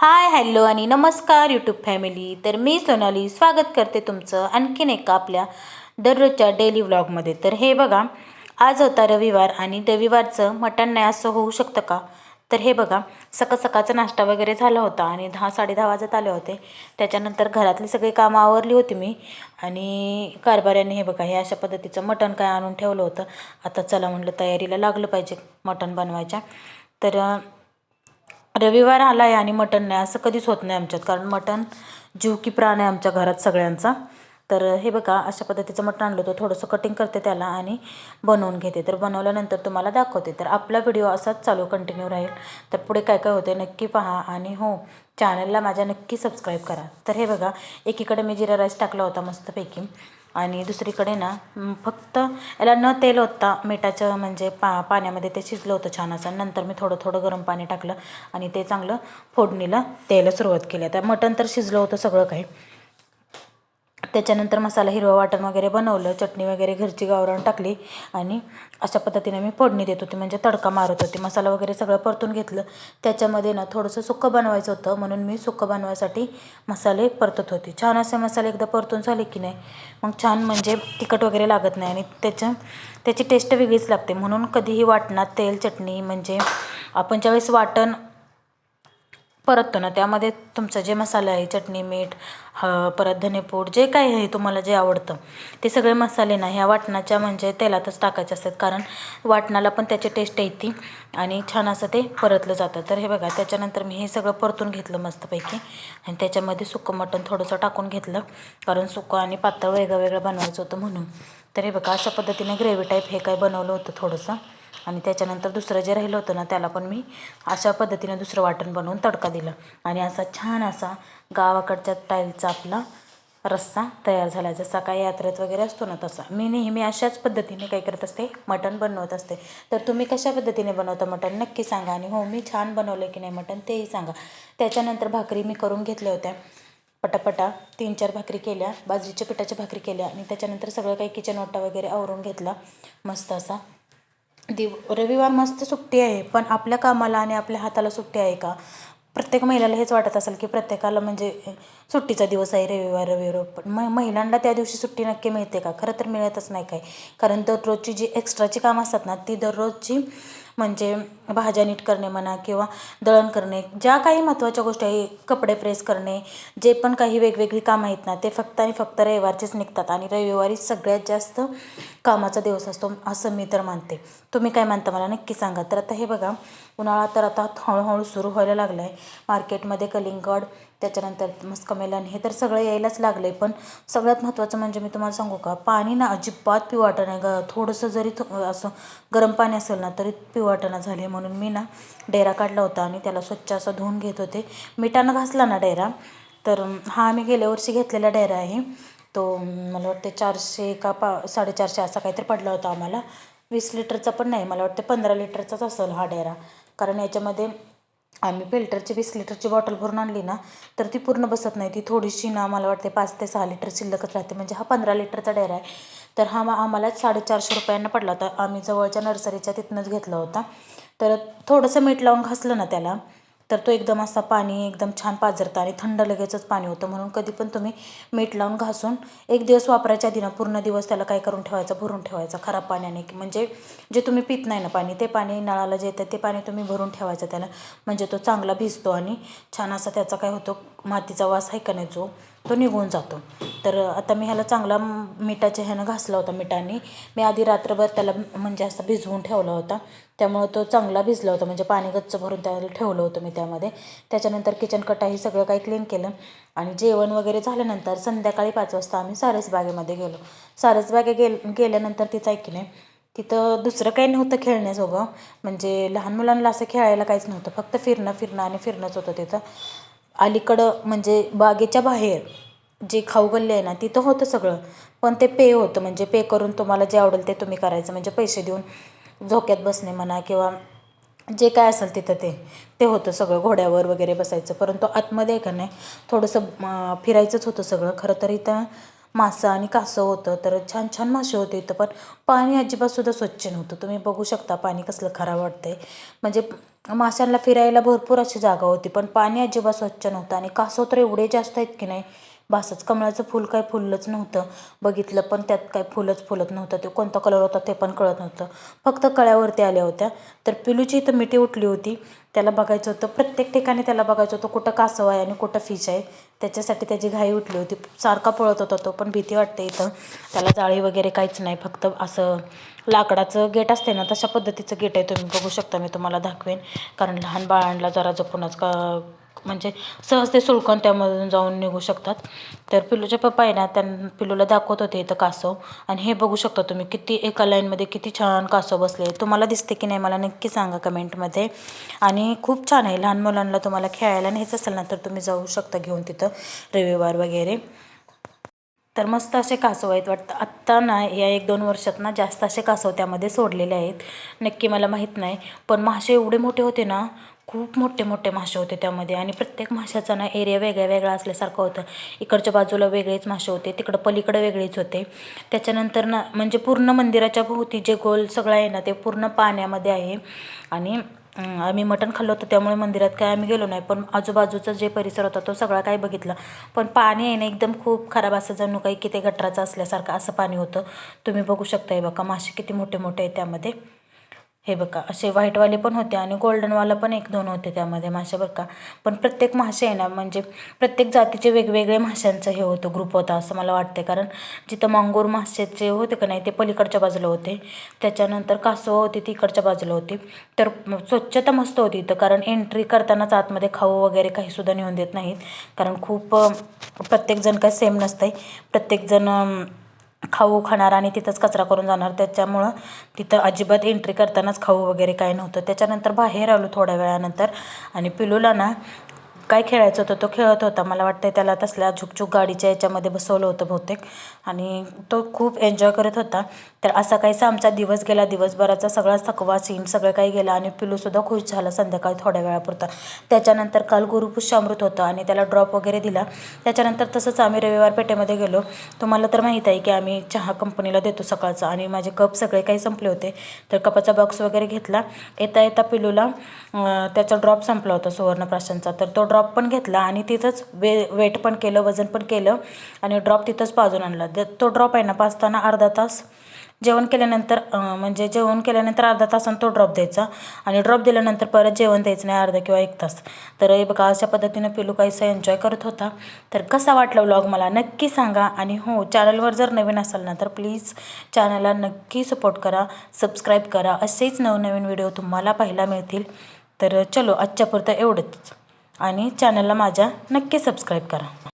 Hi hello आणि नमस्कार YouTube family. तर मी सोनाली स्वागत करते तुमचं आणखीन एका आपल्या दररोजच्या डेली व्लॉगमध्ये. तर हे बघा, आज होता रविवार आणि रविवारचं मटण नाही असं होऊ शकतं का? तर हे बघा, सकाळचा नाश्ता वगैरे झाला होता आणि 10-10:30 वाजत आले होते. त्याच्यानंतर घरातली सगळी कामं आवरली होती मी आणि कारभाऱ्याने हे बघा हे अशा पद्धतीचं मटण काय आणून ठेवलं होतं. आता चला म्हटलं तयारीला लागलं पाहिजे मटण बनवायच्या. तर रविवार आला आहे आणि मटण नाही असं कधीच होत नाही आमच्यात, कारण मटण जीव की प्राण आहे आमच्या घरात सगळ्यांचा. तर हे बघा अशा पद्धतीचं मटण आणलं होतं. थोडंसं कटिंग करते त्याला आणि बनवून घेते. तर बनवल्यानंतर तुम्हाला दाखवते. तर आपला व्हिडिओ असाच चालू कंटिन्यू राहील. तर पुढे काय काय होते नक्की पहा आणि हो, चॅनलला माझ्या नक्की सबस्क्राईब करा. तर हे बघा, एकीकडे मी जिरा राईस टाकला होता मस्तपैकी आणि दुसरीकडे ना फक्त याला न तेल होता मिठाचं म्हणजे पाण्यामध्ये ते शिजलं होतं छान असं. नंतर मी थोडं थोडं गरम पाणी टाकलं आणि ते चांगलं फोडणीला द्यायला सुरुवात केली. आता मटण तर शिजलं होतं सगळं काही. त्याच्यानंतर मसाला हिरवं वाटण वगैरे बनवलं, चटणी वगैरे घरची गावरान टाकली आणि अशा पद्धतीने मी फोडणी देत होती, म्हणजे तडका मारत होते. मसाला वगैरे सगळं परतून घेतलं. त्याच्यामध्ये ना थोडंसं सुक्कं बनवायचं होतं, म्हणून मी सुक्कं बनवायसाठी मसाले परतत होते. छान असे मसाले एकदा परतून झाले की नाही मग छान म्हणजे तिखट वगैरे लागत नाही आणि त्याची टेस्ट वेगळीच लागते. म्हणून कधीही वाटणात तेल चटणी म्हणजे आपण ज्यावेळेस वाटण परततो ना त्यामध्ये तुमचं जे मसाला आहे चटणी मीठ परत धनेपूड जे काही आहे तुम्हाला जे आवडतं ते सगळे मसाले ना ह्या वाटणाच्या म्हणजे तेलातच टाकायचे असतात, कारण वाटणाला पण त्याची टेस्ट येते आणि छान असं ते परतलं जातं. तर हे बघा, त्याच्यानंतर मी हे सगळं परतून घेतलं मस्तपैकी आणि त्याच्यामध्ये सुकं मटण थोडंसं टाकून घेतलं, कारण सुकं आणि पातळ वेगळं बनवायचं होतं म्हणून. तर हे बघा अशा पद्धतीने ग्रेव्ही टाईप हे काय बनवलं होतं थोडंसं. आणि त्याच्यानंतर दुसरं जे राहिलं होतं ना त्याला पण मी अशा पद्धतीने दुसरं वाटण बनवून तडका दिला आणि असा छान असा गावाकडच्या स्टाईलचा आपला रस्सा तयार झाला. जसा काही यात्रेत वगैरे असतो ना तसा. मी नेहमी अशाच पद्धतीने काय करत असते, मटण बनवत असते. तर तुम्ही कशा पद्धतीने बनवता मटण नक्की सांगा आणि हो, मी छान बनवलं की नाही मटण तेही सांगा. त्याच्यानंतर भाकरी मी करून घेतल्या होत्या पटापटा 3-4 भाकरी केल्या, बाजरीच्या पिठाच्या भाकरी केल्या आणि त्याच्यानंतर सगळं काही किचन ओटा वगैरे आवरून घेतला मस्त असा. रविवार मस्त सुट्टी आहे, पण आपल्या कामाला आणि आपल्या हाताला सुट्टी आहे का? प्रत्येक महिलाला हेच वाटत असेल की प्रत्येकाला म्हणजे सुट्टीचा दिवस आहे रविवार. पण महिलांना त्या दिवशी सुट्टी नक्की मिळते का? खरं तर मिळतच नाही काय, कारण दररोजची जी एक्स्ट्राची कामं असतात ना ती दररोजची म्हणजे भाज्या नीट करणे म्हणा किंवा दळण करणे, ज्या काही महत्त्वाच्या गोष्टी आहे, कपडे प्रेस करणे, जे पण काही वेगवेगळी कामं आहेत ना ते फक्त आणि फक्त रविवारचेच निघतात आणि रविवारी सगळ्यात जास्त कामाचा दिवस असतो असं मी तर मानते. तुम्ही काय मानता मला नक्की सांगा. तर आता हे बघा, उन्हाळा तर आता हळूहळू सुरू व्हायला लागला आहे. मार्केटमध्ये कलिंगड त्याच्यानंतर मस्कमेलन हे तर सगळं यायलाच लागलं आहे. पण सगळ्यात महत्त्वाचं म्हणजे मी तुम्हाला सांगू का, पाणी ना अजिबात पिऊ वाटणं आहे. थोडंसं जरी असं गरम पाणी असेल ना तरी पिऊ वाटणं झाले. म्हणून मी ना डेरा काढला होता आणि त्याला स्वच्छ असं धुवून घेत होते. मिठानं घासला ना डेरा. तर हा आम्ही गेल्या वर्षी घेतलेला डेरा आहे. तो मला वाटते 400 का 450 असा काहीतरी पडला होता आम्हाला. 20 लिटरचा पण नाही, मला वाटतं 15 लिटरचाच असेल हा डेरा, कारण याच्यामध्ये आम्ही फिल्टरची 20 लिटरची बॉटल भरून आणली ना तर ती पूर्ण बसत नाही. ती थोडीशी ना मला वाटते 5 ते 6 लिटर शिल्लकच राहते. म्हणजे हा 15 लिटरचा डेरा आहे. तर हा आम्हाला 450 रुपयांना पडला होता. आम्ही जवळच्या नर्सरीच्या तिथनंच घेतला होता. तर थोडंसं मीठ लावून घासलं ना त्याला तर तो एकदम असा पाणी एकदम छान पाझरतं आणि थंड लगेचच पाणी होतं. म्हणून कधी पण तुम्ही मीठ लावून घासून एक दिवस वापरायच्या आधी ना पूर्ण दिवस त्याला काय करून ठेवायचं, भरून ठेवायचं खराब पाण्याने. म्हणजे जे तुम्ही पित नाही ना पाणी, ते पाणी नळाला जे येतं ते पाणी तुम्ही भरून ठेवायचं त्याला, म्हणजे तो चांगला भिजतो आणि छान असा त्याचा काय होतो, मातीचा वास आहे का नाही जो तो निघून जातो. तर आता मी ह्याला चांगला मिठाच्या ह्यानं घासला होता. मिठाने मी आधी रात्रभर त्याला म्हणजे असं भिजवून ठेवला होता, त्यामुळं तो चांगला भिजला होता. म्हणजे पाणी गच्च भरून त्याला ठेवलं होतं मी त्यामध्ये. त्याच्यानंतर किचन कटा हे सगळं काही क्लीन केलं आणि जेवण वगैरे झाल्यानंतर संध्याकाळी 5 वाजता आम्ही सारसबागेमध्ये गेलो. गेल्यानंतर तिचं की नाही तिथं दुसरं काही नव्हतं खेळण्याजोगं, म्हणजे लहान मुलांना असं खेळायला काहीच नव्हतं, फक्त फिरणं आणि फिरणंच होतं तिथं. अलीकडं म्हणजे बागेच्या बाहेर जे खाऊ गल्ली आहे ना तिथं होतं सगळं, पण ते पे होतं, म्हणजे पे करून तुम्हाला जे आवडेल ते तुम्ही करायचं, म्हणजे पैसे देऊन झोक्यात बसणे म्हणा किंवा जे काय असेल तिथं ते होतं सगळं. घोड्यावर वगैरे बसायचं, परंतु आतमध्ये का नाही थोडंसं फिरायचंच होतं सगळं. खरं तर इथं मासं आणि कासव होतं. तर छान छान मासे होते इथं, पण पाणी अजिबातसुद्धा स्वच्छ नव्हतं. तुम्ही बघू शकता पाणी कसलं खराब वाटतंय. म्हणजे माशांना फिरायला भरपूर अशी जागा होती, पण पाणी अजिबात स्वच्छ नव्हतं. आणि कासव तर एवढे जास्त आहेत की नाही, बासच. कमळाचं फूल काय फुललंच नव्हतं. बघितलं पण त्यात काय फुलच फुलत नव्हतं. ते कोणता कलर होता ते पण कळत नव्हतं. फक्त कळ्यावरती आल्या होत्या. तर पिलूची इथं मिठी उठली होती. त्याला बघायचं होतं, प्रत्येक ठिकाणी त्याला बघायचं होतं कुठं कासव आहे आणि कुठं फिश आहे. त्याच्यासाठी त्याची घाई उठली होती. सारखा पळत होता तो, पण भीती वाटते इथं. त्याला जाळी वगैरे काहीच नाही, फक्त असं लाकडाचं गेट असते ना, तशा पद्धतीचं गेट आहे. तुम्ही बघू शकता, मी तुम्हाला दाखवेन. कारण लहान बाळांना जरा जपूनच म्हणजे सहज ते सुळकून त्यामधून जाऊन निघू शकतात. तर पिलूचे पप्पा आहे ना, पिलूला दाखवत होते इथं कासव. आणि हे बघू शकता तुम्ही, किती एका लाईनमध्ये किती छान कासव बसले. तुम्हाला दिसते की नाही मला नक्की सांगा कमेंटमध्ये. आणि खूप छान आहे. लहान मुलांना तुम्हाला खेळायला न्यायचं असेल ना, तर तुम्ही जाऊ शकता घेऊन तिथं रविवार वगैरे. तर मस्त असे कासव आहेत वाटतं. आत्ता ना या 1-2 वर्षात ना जास्त असे कासव त्यामध्ये सोडलेले आहेत. नक्की मला माहीत नाही, पण मासे एवढे मोठे होते ना, खूप मोठे मोठे मासे होते त्यामध्ये. आणि प्रत्येक माशाचा ना एरिया वेगळा वेगळा असल्यासारखं होतं. इकडच्या बाजूला वेगळेच मासे होते, तिकडं पलीकडे वेगळेच होते. त्याच्यानंतर ना म्हणजे पूर्ण मंदिराच्या भोवती जे गोल सगळं आहे ना, ते पूर्ण पाण्यामध्ये आहे. आणि आम्ही मटण खाल्लं होतं, त्यामुळे मंदिरात काय आम्ही गेलो नाही, पण आजूबाजूचा जे परिसर होता तो सगळा काही बघितला. पण पाणी आहे ना एकदम खूप खराब, असं जणू काही की ते गटराचं असल्यासारखं असं पाणी होतं. तुम्ही बघू शकता. हे बघा मासे किती मोठे मोठे आहेत त्यामध्ये. हे बघा असे व्हाईटवाले पण होते आणि गोल्डनवाला पण 1-2 होते त्यामध्ये मासे बरं का. पण प्रत्येक मासे आहे ना, म्हणजे प्रत्येक जातीचे वेगवेगळे माशांचं हे होतं, ग्रुप होता असं मला वाटते. कारण जिथं मांगूर माशाचे होते का नाही, ते पलीकडच्या बाजूला होते. त्याच्यानंतर कासव होते ती इकडच्या बाजूला होती. तर स्वच्छता मस्त होती इथं, कारण एंट्री करतानाच आतमध्ये खाऊ वगैरे काहीसुद्धा नेऊन देत नाहीत. कारण खूप प्रत्येकजण काय सेम नसतं आहे. प्रत्येकजण खाऊ खाणार आणि तिथंच कचरा करून जाणार. त्याच्यामुळं तिथं अजिबात एंट्री करतानाच खाऊ वगैरे काय नव्हतं. त्याच्यानंतर बाहेर आलो थोड्या वेळानंतर. आणि पिलूला ना काय खेळायचं होतं, तो खेळत होता. मला वाटतं त्याला तसल्या झुकझुक गाडीच्या याच्यामध्ये बसवलं होतं बहुतेक. आणि तो खूप एन्जॉय करत होता. तर असा काहीसा आमचा दिवस गेला. दिवसभराचा सगळा थकवा सीन सगळं काही गेला. आणि पिलूसुद्धा खुश झाला संध्याकाळी थोड्या वेळापुरता. त्याच्यानंतर काल गुरुपुष्यामृत होतं आणि त्याला ड्रॉप वगैरे दिला. त्याच्यानंतर तसंच आम्ही रविवार पेठेमध्ये गेलो. तुम्हाला तर माहीत आहे की आम्ही चहा कंपनीला देतो सकाळचा, आणि माझे कप सगळे काही संपले होते. तर कपाचा बॉक्स वगैरे घेतला. येता येता पिलूला त्याचा ड्रॉप संपला होता सुवर्णप्राशनचा. तर तो ड्रॉप पण घेतला आणि तिथंच वेट पण केलं, वजन पण केलं आणि ड्रॉप तिथंच पाजून आणला. तो ड्रॉप आहे ना पाजताना अर्धा तास जेवण केल्यानंतर, म्हणजे जेवण केल्यानंतर अर्धा तासानं तो ड्रॉप द्यायचा. आणि ड्रॉप दिल्यानंतर परत जेवण द्यायचं नाही अर्धा किंवा 1 तास. तर हे बघा अशा पद्धतीनं पिलू काहीसं एन्जॉय करत होता. तर कसा वाटला व्लॉग मला नक्की सांगा. आणि हो, चॅनलवर जर नवीन असाल ना, तर प्लीज चॅनलला नक्की सपोर्ट करा, सबस्क्राईब करा. असेच नवनवीन व्हिडिओ तुम्हाला पाहायला मिळतील. तर चलो आजच्यापुरतं एवढंच. आणि चॅनलला माझ्या नक्की सबस्क्राईब करा.